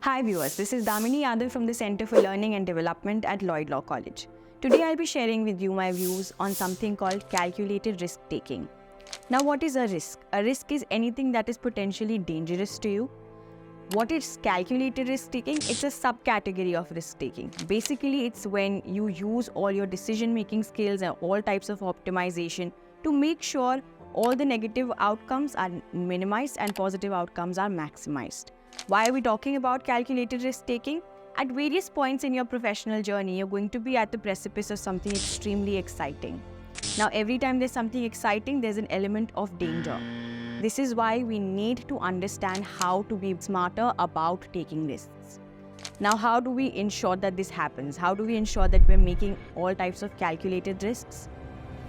Hi viewers, this is Damini Yadav from the Center for Learning and Development at Lloyd Law College. Today I'll be sharing with you my views on something called calculated risk-taking. Now what is a risk? A risk is anything that is potentially dangerous to you. What is calculated risk-taking? It's a subcategory of risk-taking. Basically, it's when you use all your decision-making skills and all types of optimization to make sure all the negative outcomes are minimized and positive outcomes are maximized. Why are we talking about calculated risk-taking? At various points in your professional journey, you're going to be at the precipice of something extremely exciting. Now, every time there's something exciting, there's an element of danger. This is why we need to understand how to be smarter about taking risks. Now, how do we ensure that this happens? How do we ensure that we're making all types of calculated risks?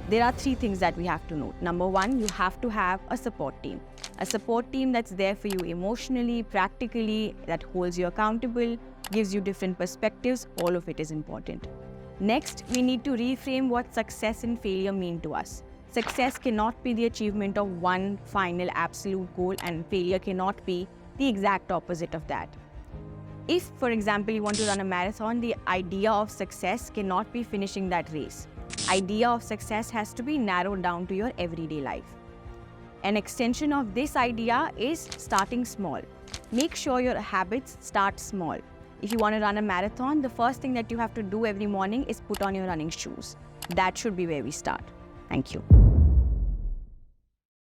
There are three things that we have to note. Number one, you have to have a support team. A support team that's there for you emotionally, practically, that holds you accountable, gives you different perspectives. All of it is important. Next, we need to reframe what success and failure mean to us. Success cannot be the achievement of one final absolute goal, and failure cannot be the exact opposite of that. If, for example, you want to run a marathon, the idea of success cannot be finishing that race. Idea of success has to be narrowed down to your everyday life. An extension of this idea is starting small. Make sure your habits start small. If you want to run a marathon, the first thing that you have to do every morning is put on your running shoes. That should be where we start. Thank you.